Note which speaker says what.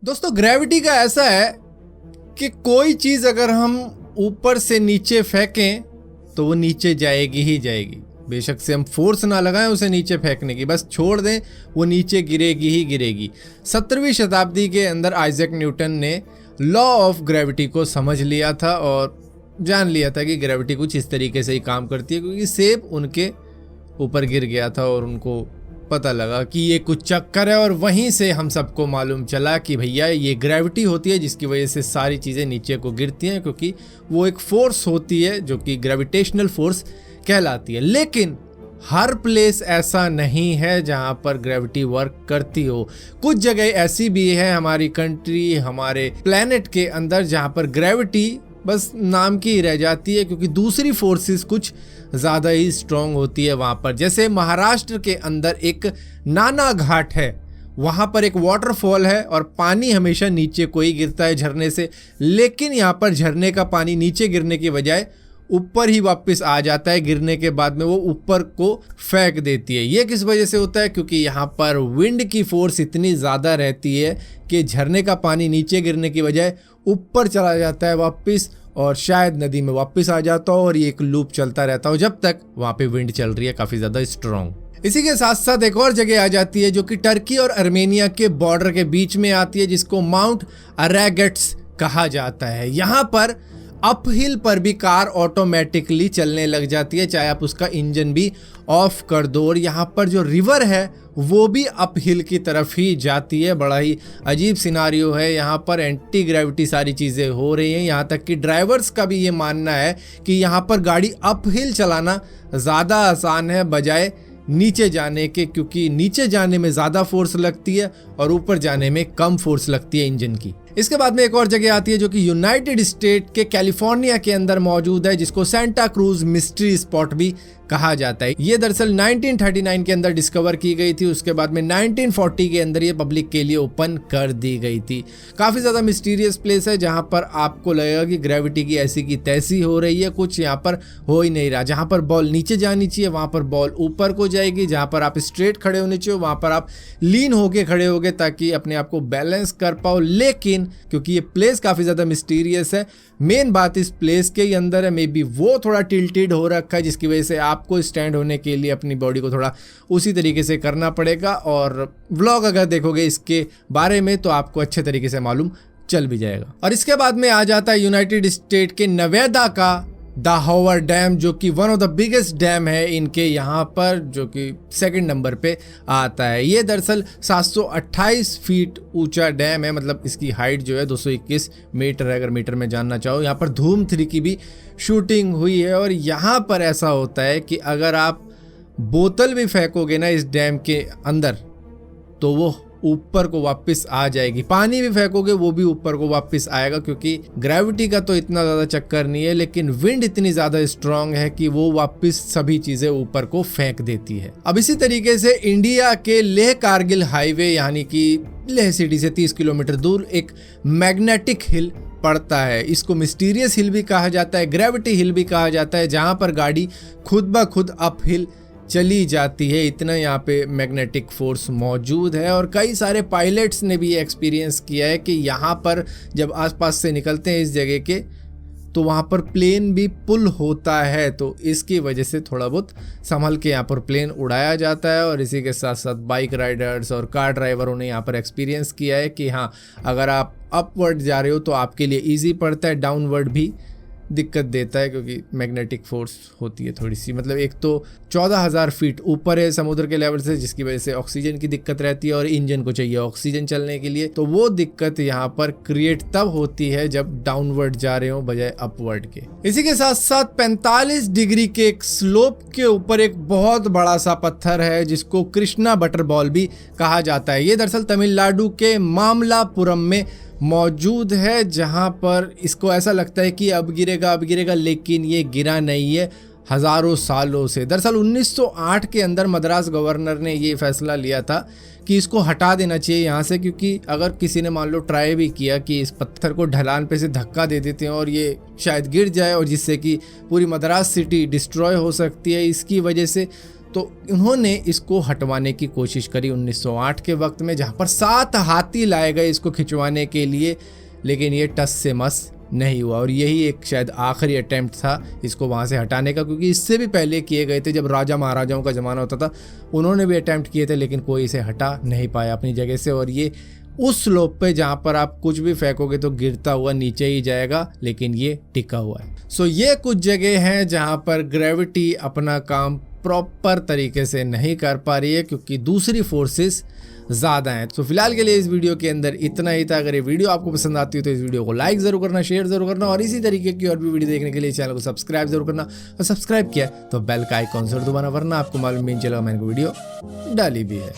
Speaker 1: दोस्तों ग्रेविटी का ऐसा है कि कोई चीज अगर हम ऊपर से नीचे फेंकें तो वो नीचे जाएगी ही जाएगी। बेशक से हम फोर्स ना लगाएं उसे नीचे फेंकने की, बस छोड़ दें वो नीचे गिरेगी ही गिरेगी। 17वीं शताब्दी के अंदर आइजैक न्यूटन ने लॉ ऑफ ग्रेविटी को समझ लिया था और जान लिया था कि ग्रेविटी कुछ इस तरीके से ही काम करती है, क्योंकि सेब उनके ऊपर गिर गया था और उनको पता लगा कि ये कुछ चक्कर है। और वहीं से हम सबको मालूम चला कि भैया ये ग्रेविटी होती है जिसकी वजह से सारी चीज़ें नीचे को गिरती हैं, क्योंकि वो एक फोर्स होती है जो कि ग्रेविटेशनल फोर्स कहलाती है। लेकिन हर प्लेस ऐसा नहीं है जहाँ पर ग्रेविटी वर्क करती हो। कुछ जगह ऐसी भी है हमारी कंट्री, हमारे प्लेनेट के अंदर, जहाँ पर ग्रेविटी बस नाम की ही रह जाती है, क्योंकि दूसरी फोर्सेस कुछ ज़्यादा ही स्ट्रॉन्ग होती है वहाँ पर। जैसे महाराष्ट्र के अंदर एक नाना घाट है, वहाँ पर एक वाटरफॉल है और पानी हमेशा नीचे को ही गिरता है झरने से, लेकिन यहाँ पर झरने का पानी नीचे गिरने की बजाय ऊपर ही वापस आ जाता है। गिरने के बाद में वो ऊपर को फेंक देती है। ये किस वजह से होता है? क्योंकि यहाँ पर विंड की फोर्स इतनी ज़्यादा रहती है कि झरने का पानी नीचे गिरने की बजाय ऊपर चला जाता है वापस, और शायद नदी में वापस आ जाता हो, और ये एक लूप चलता रहता हो जब तक वहाँ पे विंड चल रही है काफ़ी ज़्यादा स्ट्रॉन्ग। इसी के साथ साथ एक और जगह आ जाती है जो कि टर्की और अर्मेनिया के बॉर्डर के बीच में आती है, जिसको माउंट अरेगट्स कहा जाता है। यहाँ पर अपहिल पर भी कार ऑटोमेटिकली चलने लग जाती है, चाहे आप उसका इंजन भी ऑफ कर दो। और यहाँ पर जो रिवर है वो भी अपहिल की तरफ ही जाती है। बड़ा ही अजीब सिनारियो है। यहाँ पर एंटी ग्रेविटी सारी चीज़ें हो रही हैं। यहाँ तक कि ड्राइवर्स का भी ये मानना है कि यहाँ पर गाड़ी अपहिल चलाना ज़्यादा आसान है बजाय नीचे जाने के, क्योंकि नीचे जाने में ज़्यादा फोर्स लगती है और ऊपर जाने में कम फोर्स लगती है इंजन की। इसके बाद में एक और जगह आती है जो कि यूनाइटेड स्टेट के कैलिफोर्निया के अंदर मौजूद है, जिसको सेंटा क्रूज मिस्ट्री स्पॉट भी कहा जाता है। ये दरअसल 1939 के अंदर डिस्कवर की गई थी। उसके बाद में 1940 के अंदर ये पब्लिक के लिए ओपन कर दी गई थी। काफ़ी ज़्यादा मिस्टीरियस प्लेस है, जहाँ पर आपको लगेगा कि ग्रेविटी की ऐसी की तैसी हो रही है, कुछ यहाँ पर हो ही नहीं रहा। जहाँ पर बॉल नीचे जानी चाहिए वहाँ पर बॉल ऊपर को जाएगी, जहाँ पर आप स्ट्रेट खड़े होने चाहिए वहाँ पर आप लीन होके खड़े होगे ताकि अपने आप को बैलेंस कर पाओ। लेकिन क्योंकि ये प्लेस काफ़ी ज़्यादा मिस्टीरियस है, मेन बात इस प्लेस के ही अंदर है, मे बी वो थोड़ा टिल्टेड हो रखा है, जिसकी वजह से आपको स्टैंड होने के लिए अपनी बॉडी को थोड़ा उसी तरीके से करना पड़ेगा। और व्लॉग अगर देखोगे इसके बारे में तो आपको अच्छे तरीके से मालूम चल भी जाएगा। और इसके बाद में आ जाता है यूनाइटेड स्टेट के नवेदा का द हॉवर डैम, जो कि one of the biggest dam है इनके यहाँ पर, जो कि सेकंड नंबर पे आता है। ये दरअसल 728 फीट ऊंचा डैम है, मतलब इसकी हाइट जो है 221 मीटर है अगर मीटर में जानना चाहो। यहाँ पर धूम 3 की भी शूटिंग हुई है। और यहाँ पर ऐसा होता है कि अगर आप बोतल भी फेंकोगे ना इस डैम के अंदर तो वो ऊपर को वापस आ जाएगी। पानी भी फेंकोगे वो भी ऊपर को वापस आएगा, क्योंकि ग्रेविटी का तो इतना ज़्यादा चक्कर नहीं है, लेकिन विंड इतनी ज़्यादा स्ट्रांग है कि वो वापस सभी चीज़ें ऊपर को फेंक देती है। अब इसी तरीके से इंडिया के लेह कारगिल हाईवे, यानी कि लेह सिटी से 30 किलोमीटर दूर एक मैग्नेटिक हिल पड़ता है। इसको मिस्टीरियस हिल भी कहा जाता है, ग्रेविटी हिल भी कहा जाता है, जहाँ पर गाड़ी खुद ब खुद अप हिल चली जाती है। इतना यहाँ पे मैग्नेटिक फोर्स मौजूद है। और कई सारे पायलट्स ने भी ये एक्सपीरियंस किया है कि यहाँ पर जब आसपास से निकलते हैं इस जगह के, तो वहाँ पर प्लेन भी पुल होता है, तो इसकी वजह से थोड़ा बहुत संभल के यहाँ पर प्लेन उड़ाया जाता है। और इसी के साथ साथ बाइक राइडर्स और कार ड्राइवरों ने यहाँ पर एक्सपीरियंस किया है कि हाँ, अगर आप अपवर्ड जा रहे हो तो आपके लिए ईजी पड़ता है, डाउनवर्ड भी दिक्कत देता है, क्योंकि मैग्नेटिक फोर्स होती है थोड़ी सी। मतलब एक तो 14,000 फीट ऊपर है समुद्र के लेवल से, जिसकी वजह से ऑक्सीजन की दिक्कत रहती है और इंजन को चाहिए ऑक्सीजन चलने के लिए, तो वो दिक्कत यहाँ पर क्रिएट तब होती है जब डाउनवर्ड जा रहे हो बजाय अपवर्ड के। इसी के साथ साथ 45 डिग्री के एक स्लोप के ऊपर एक बहुत बड़ा सा पत्थर है जिसको कृष्णा बटर बॉल भी कहा जाता है। ये दरअसल तमिलनाडु के मामलापुरम में मौजूद है, जहां पर इसको ऐसा लगता है कि अब गिरेगा, लेकिन ये गिरा नहीं है हज़ारों सालों से। दरअसल 1908 के अंदर मद्रास गवर्नर ने ये फैसला लिया था कि इसको हटा देना चाहिए यहाँ से, क्योंकि अगर किसी ने मान लो ट्राई भी किया कि इस पत्थर को ढलान पे से धक्का दे देते हैं और ये शायद गिर जाए, और जिससे कि पूरी मद्रास सिटी डिस्ट्रॉय हो सकती है इसकी वजह से, तो उन्होंने इसको हटवाने की कोशिश करी 1908 के वक्त में, जहाँ पर 7 हाथी लाए गए इसको खिंचवाने के लिए, लेकिन ये टस से मस नहीं हुआ। और यही एक शायद आखिरी अटेम्प्ट था इसको वहाँ से हटाने का, क्योंकि इससे भी पहले किए गए थे, जब राजा महाराजाओं का ज़माना होता था उन्होंने भी अटेम्प्ट किए थे, लेकिन कोई इसे हटा नहीं पाया अपनी जगह से। और ये उस स्लोप पे जहाँ पर आप कुछ भी फेंकोगे तो गिरता हुआ नीचे ही जाएगा, लेकिन ये टिका हुआ है। सो ये कुछ जगह हैं जहाँ पर ग्रेविटी अपना काम प्रॉपर तरीके से नहीं कर पा रही है, क्योंकि दूसरी फोर्सेस ज़्यादा हैं। तो फिलहाल के लिए इस वीडियो के अंदर इतना ही था। अगर ये वीडियो आपको पसंद आती है तो इस वीडियो को लाइक ज़रूर करना, शेयर ज़रूर करना, और इसी तरीके की और भी वीडियो देखने के लिए चैनल को सब्सक्राइब जरूर करना। और सब्सक्राइब किया तो बेल का आइकॉन जरूर दबाना, वरना आपको मालूम नहीं चलेगा मैंने वीडियो डाली भी है।